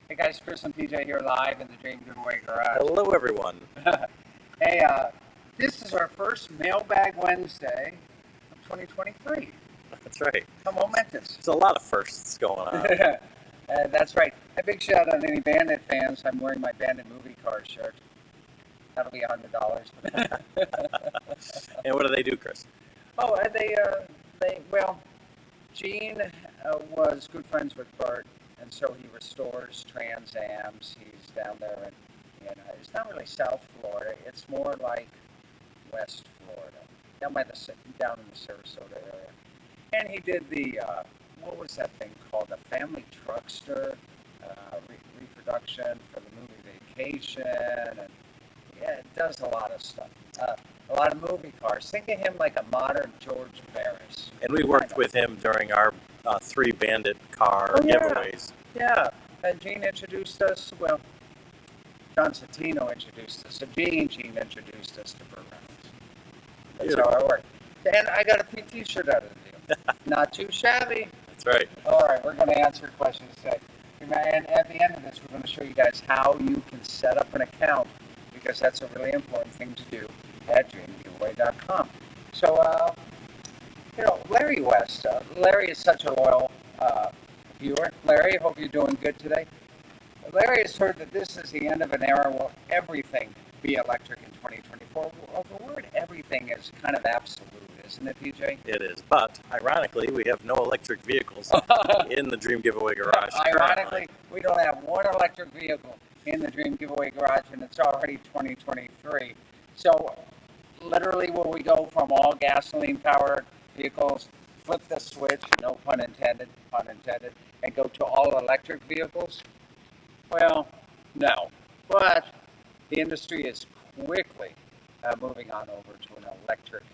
Hey guys, Chris and PJ here live in the Dream Giveaway Garage. Hello, everyone. Hey, this is our first Mailbag Wednesday of 2023. That's right. How momentous. There's a lot of firsts going on. That's right. A big shout out to any Bandit fans. I'm wearing my Bandit movie car shirt. That'll be $100. And what do they do, Chris? Oh, well, Gene was good friends with Bert, and so he restores Trans Ams. He's down there in it's not really South Florida. It's more like West Florida, down in the Sarasota area. And he did the what was that thing called? The Family Truckster reproduction for the movie Vacation, and yeah, it does a lot of stuff. A lot of movie cars. Think of him like a modern George Barris. And we worked with him during our 3 Bandit car giveaways. Yeah, and Gene introduced us. Well, John Satino introduced us to Gene. Gene introduced us to Burt Reynolds. That's how I worked. And I got a free T-shirt out of the deal. Not too shabby. That's right. All right, we're going to answer questions today. And at the end of this, we're going to show you guys how you can set up an account, because that's a really important thing to do at dreamgiveaway.com. So, Larry West. Larry is such a loyal viewer. Larry, hope you're doing good today. Larry has heard that this is the end of an era where everything be electric in 2024. Well, the word everything is kind of absolute, isn't it, PJ? It is. But, ironically, we have no electric vehicles in the Dream Giveaway Garage. Ironically, we don't have one electric vehicle in the Dream Giveaway Garage, and it's already 2023. So, literally, will we go from all gasoline-powered vehicles, flip the switch, no pun intended, and go to all electric vehicles? Well, no. But the industry is quickly moving on over to an electric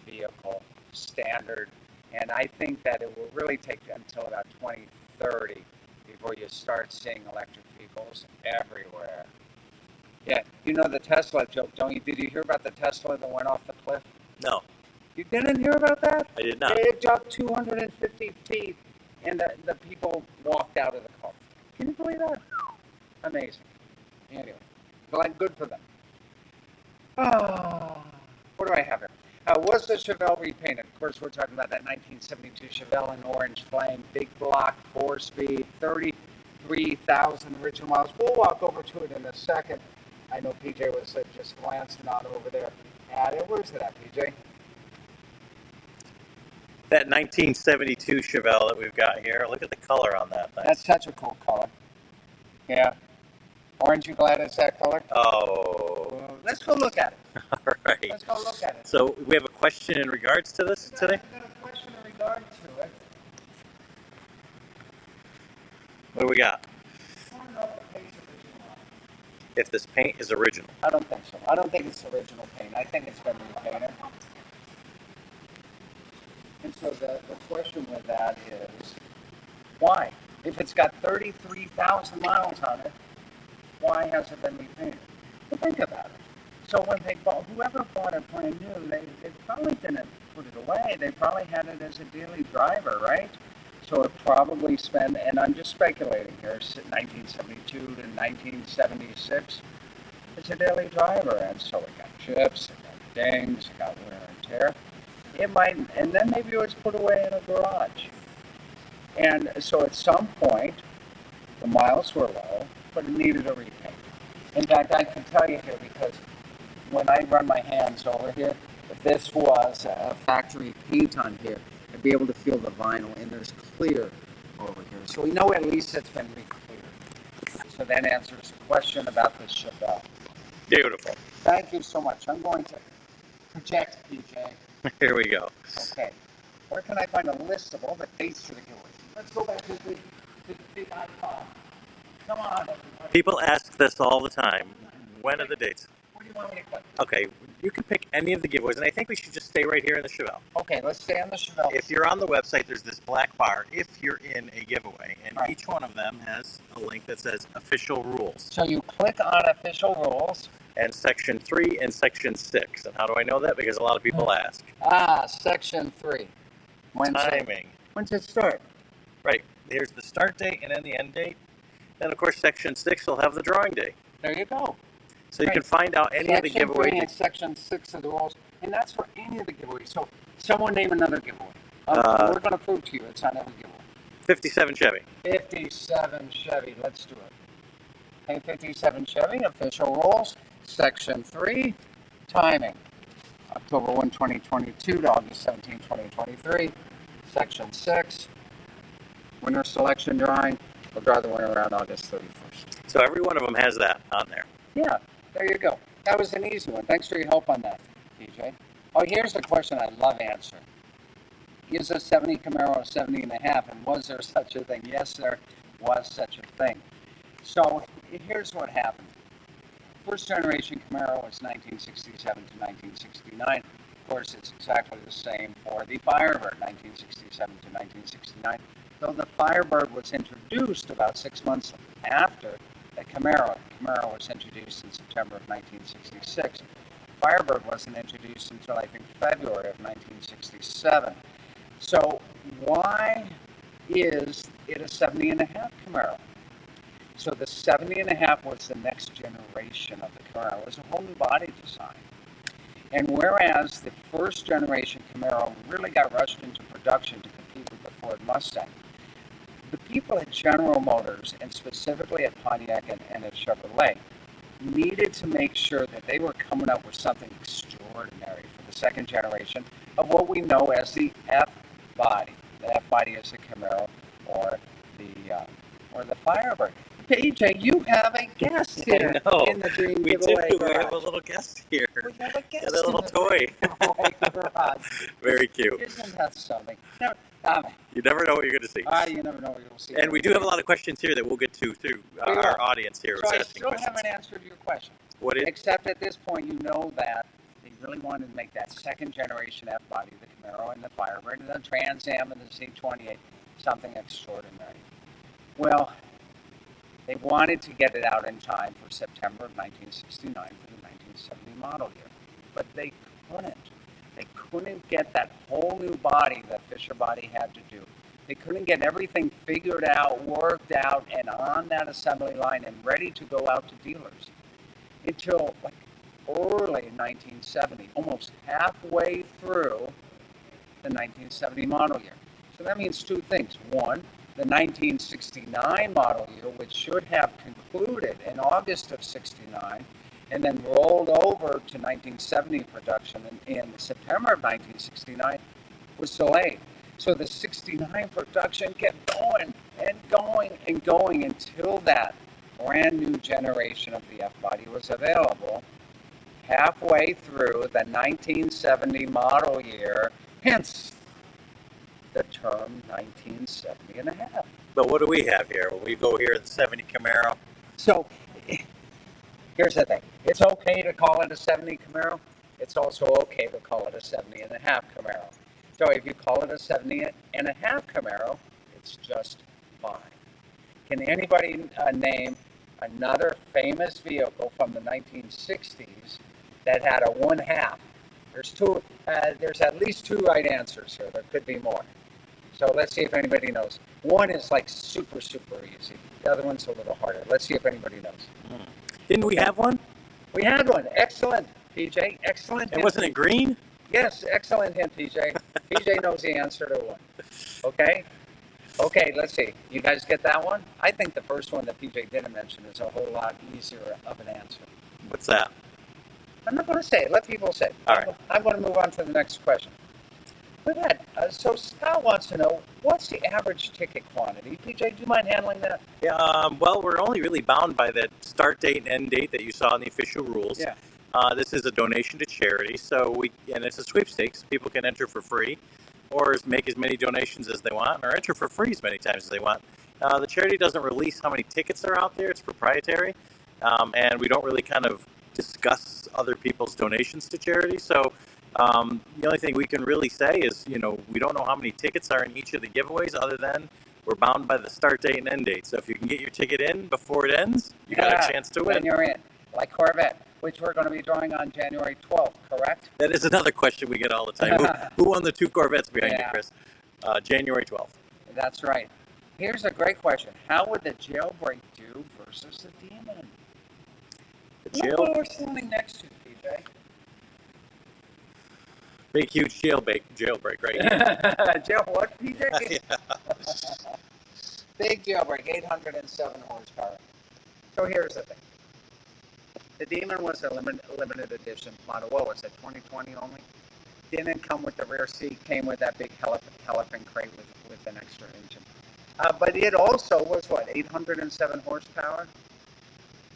vehicle standard, and I think that it will really take until about 2030 before you start seeing electric vehicles everywhere. Yeah, you know the Tesla joke, don't you? Did you hear about the Tesla that went off the cliff? No. You didn't hear about that? I did not. It jumped 250 feet, and the people walked out of the car. Can you believe that? Amazing. Anyway, good for them. What do I have here? Was the Chevelle repainted? Of course, we're talking about that 1972 Chevelle in orange flame, big block, 4-speed, 33,000 original miles. We'll walk over to it in a second. I know PJ was just glancing on over there at it. Where's it at, PJ? That 1972 Chevelle that we've got here. Look at the color on that thing. That's such a cool color. Yeah. Aren't you glad it's that color? Oh. Well, let's go look at it. All right. Let's go look at it. So we have a question in regards to this today? I've got a question in regard to it. What do we got? I don't know if the paint's original. If this paint is original. I don't think so. I don't think it's original paint. I think it's been repainted. And so the question with that is, why? If it's got 33,000 miles on it, why has it been repainted? But think about it. So when whoever bought it brand new, they probably didn't put it away. They probably had it as a daily driver, right? So it probably spent, and I'm just speculating here, 1972 to 1976, it's a daily driver, and so it got chips, it got dings, it got wear and tear. It might, and then maybe it was put away in a garage. And so at some point, the miles were low, but it needed a repaint. In fact, I can tell you here, because when I run my hands over here, if this was a factory paint on here, I'd be able to feel the vinyl, and there's clear over here. So we know at least it's been re-cleared. So that answers the question about this Chevelle. Beautiful. Thank you so much. I'm going to project, PJ. Here we go. Okay. Where can I find a list of all the dates for the giveaway? Let's go back to the big icon. Come on, everybody. People ask this all the time. When are the dates? What do you want me to click? Okay, you can pick any of the giveaways, and I think we should just stay right here in the Chevelle. Okay, let's stay on the Chevelle. If you're on the website, there's this black bar if you're in a giveaway, and right. Each one of them has a link that says Official Rules. So you click on Official Rules. And Section 3 and Section 6. And how do I know that? Because a lot of people ask. Section 3. Timing. When's it start? Right. Here's the start date and then the end date. And of course, Section 6 will have the drawing day. There you go. So you Right. can find out any of the Section 3 giveaways. and Section 6 of the rules, and that's for any of the giveaways. So someone name another giveaway. We're going to prove to you it's on every giveaway. 57 Chevy. 57 Chevy. Let's do it. Okay, 57 Chevy, official rules. Section 3, timing. October 1, 2022 to August 17, 2023. Section 6, winner selection drawing. We'll draw the winner around August 31st. So every one of them has that on there. Yeah, there you go. That was an easy one. Thanks for your help on that, DJ. Oh, here's the question I love answering. Is a 70 Camaro a 70 and a half? And was there such a thing? Yes, there was such a thing. So here's what happened. First generation Camaro was 1967 to 1969. Of course, it's exactly the same for the Firebird, 1967 to 1969. Though the Firebird was introduced about 6 months after the Camaro. The Camaro was introduced in September of 1966. Firebird wasn't introduced until I think February of 1967. So why is it a 70 and a half Camaro? So the 70 and a half was the next generation of the Camaro. It was a whole new body design. And whereas the first generation Camaro really got rushed into production to compete with the Ford Mustang, the people at General Motors, and specifically at Pontiac and at Chevrolet, needed to make sure that they were coming up with something extraordinary for the second generation of what we know as the F-body. The F-body is the Camaro or the Firebird. PJ, you have a guest here in the Dream We Giveaway do. Garage. We have a little guest here. We have a guest Got a little toy. Garage. Very cute. Isn't that something? No, You never know what you're going to see. you never know what you'll see. And we do have a lot of questions here that we'll get to through our audience here. So I asking still questions. haven't answered your question. What is? Except at this point, you know that they really wanted to make that second generation F-body, the Camaro and the Firebird, and the Trans Am and the Z28, something extraordinary. Well, they wanted to get it out in time for September of 1969 for the 1970 model year, but they couldn't. They couldn't get that whole new body that Fisher Body had to do. They couldn't get everything figured out, worked out, and on that assembly line and ready to go out to dealers until like early 1970, almost halfway through the 1970 model year. So that means two things. One, the 1969 model year, which should have concluded in August of 69, and then rolled over to 1970 production in September of 1969, was delayed. So the 69 production kept going and going and going until that brand new generation of the F-body was available halfway through the 1970 model year, hence the term 1970 and a half. But what do we have here? When we go here, the 70 Camaro. So here's the thing. It's okay to call it a 70 Camaro. It's also okay to call it a 70 and a half Camaro. So if you call it a 70 and a half Camaro, it's just fine. Can anybody name another famous vehicle from the 1960s that had a one half? There's two. There's at least two right answers here. There could be more. So let's see if anybody knows. One is like super, super easy. The other one's a little harder. Let's see if anybody knows. Didn't we have one? We had one. Excellent, PJ. Excellent. And wasn't it green? Yes, excellent hint, PJ. PJ knows the answer to one. Okay? Okay, let's see. You guys get that one? I think the first one that PJ didn't mention is a whole lot easier of an answer. What's that? I'm not going to say it. Let people say it. All right. I'm going to move on to the next question. Go ahead. So Scott wants to know, what's the average ticket quantity? PJ, do you mind handling that? Yeah, well, we're only really bound by that start date and end date that you saw in the official rules. Yeah. This is a donation to charity, and it's a sweepstakes. People can enter for free, or make as many donations as they want, or enter for free as many times as they want. The charity doesn't release how many tickets are out there; it's proprietary, and we don't really kind of discuss other people's donations to charity. So the only thing we can really say is, we don't know how many tickets are in each of the giveaways, other than we're bound by the start date and end date. So if you can get your ticket in before it ends, you got a chance to win. Then you're in, like Corvette, which we're going to be drawing on January 12th, correct? That is another question we get all the time. Who won the two Corvettes behind you, Chris? January 12th. That's right. Here's a great question. How would the Jailbreak do versus the Demon? The Look what we're standing next to, PJ. big, huge jailbreak right here. Jail what, PJ? Yeah. Big Jailbreak, 807 horsepower. So here's the thing. The Demon was a limited edition model. What was it, 2020 only? Didn't come with the rear seat, came with that big elephant crate with an extra engine. But it also was, what, 807 horsepower?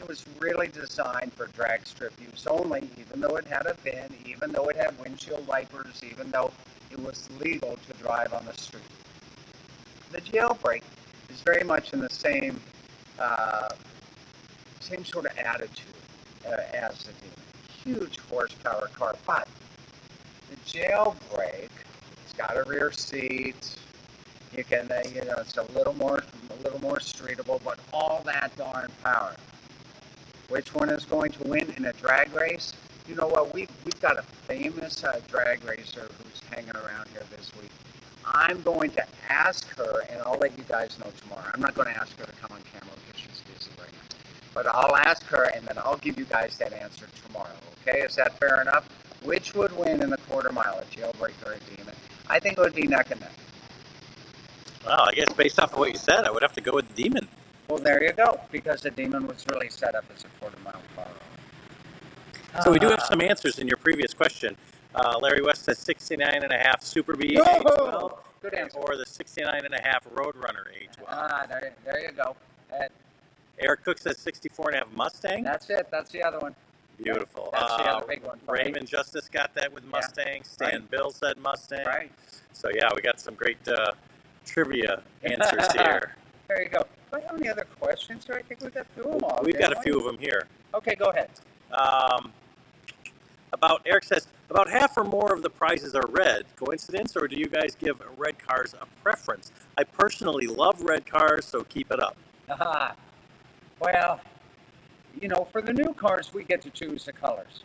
It was really designed for drag strip use only, even though it had a VIN, even though it had windshield wipers, even though it was legal to drive on the street. The Jailbreak is very much in the same sort of attitude as the Demon. Huge horsepower car, but the Jailbreak, it's got a rear seat. You can, it's a little more streetable, but all that darn power. Which one is going to win in a drag race? You know what? We've got a famous drag racer who's hanging around here this week. I'm going to ask her, and I'll let you guys know tomorrow. I'm not going to ask her to come on camera because she's busy right now. But I'll ask her, and then I'll give you guys that answer tomorrow. Okay? Is that fair enough? Which would win in the quarter mile, a Jailbreak or a Demon? I think it would be neck and neck. Well, I guess based off of what you said, I would have to go with the Demon. Well, there you go, because the Demon was really set up as a quarter mile car. So we do have some answers in your previous question. Larry West says 69.5 Super B A12, good answer. or the 69.5 Roadrunner A12. There you go. Eric Cook says 64.5 Mustang. That's it. That's the other one. Beautiful. That's the other big one. Raymond Justice got that with Mustang. Stan Right. Bill said Mustang. Right. So yeah, we got some great trivia answers here. There you go. Do I have any other questions here? I think we got through them all. We've got a few of them here. Okay, go ahead. Eric says, about half or more of the prizes are red. Coincidence, or do you guys give red cars a preference? I personally love red cars, so keep it up. Well, for the new cars, we get to choose the colors.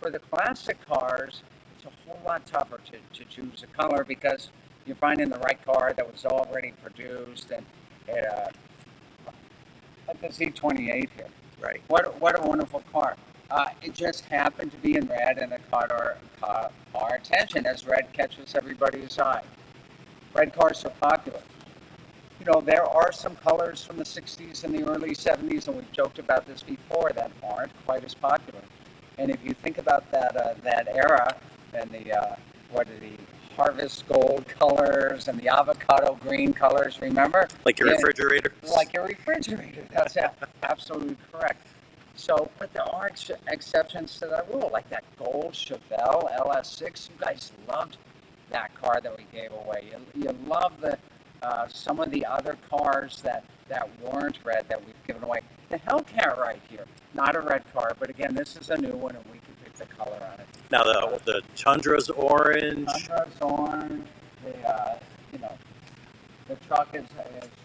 For the classic cars, it's a whole lot tougher to choose a color because you're finding the right car that was already produced. And like the Z28 here. Right. What a wonderful car. It just happened to be in red, and it caught our attention as red catches everybody's eye. Red cars are popular. There are some colors from the 60s and the early 70s, and we've joked about this before, that aren't quite as popular. And if you think about that era, and the harvest gold colors and the avocado green colors, remember? Like your refrigerator? Like your refrigerator, that's absolutely correct. So, but there are exceptions to that rule, like that gold Chevelle LS6. You guys loved that car that we gave away. You love some of the other cars that weren't red that we've given away. The Hellcat right here, not a red car, but again, this is a new one, and we can pick the color on it. Now the Tundra's orange. Tundra's orange. The truck is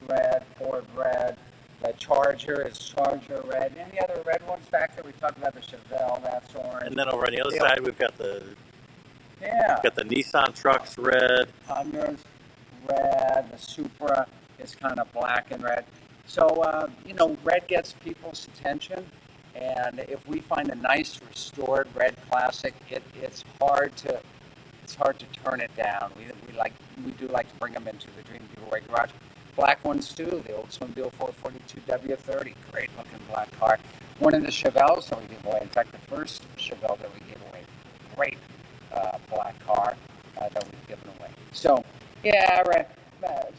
red, Ford red. The Charger is Charger red. Any other red ones back there? We talked about the Chevelle, that's orange. And then over on the other side, we've got the Nissan trucks red. Tundra's red. The Supra is kind of black and red. So, red gets people's attention. And if we find a nice restored red classic, it's hard to turn it down. We do like to bring them into the Dream Giveaway Garage. Black ones too, the Oldsmobile 442 W30, great looking black car. One of the Chevelles that we gave away, in fact the first Chevelle that we gave away, great black car that we've given away. So, yeah, red.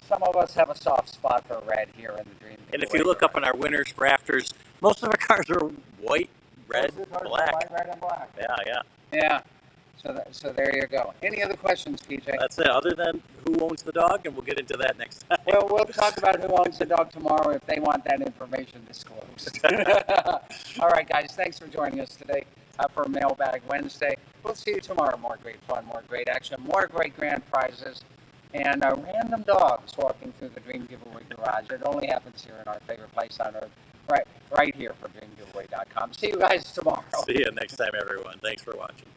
Some of us have a soft spot for red here in the Dream Giveaway. And if you look up on our winners rafters, most of our cars are white, red, black. White, red, and black. Yeah. So there you go. Any other questions, PJ? That's it. Other than who owns the dog, and we'll get into that next time. Well, we'll talk about who owns the dog tomorrow if they want that information disclosed. All right, guys. Thanks for joining us today for Mailbag Wednesday. We'll see you tomorrow. More great fun, more great action, more great grand prizes, and random dogs walking through the Dream Giveaway Garage. It only happens here in our favorite place on earth, right here for DreamGiveaway.com. See you guys tomorrow. See you next time, everyone. Thanks for watching.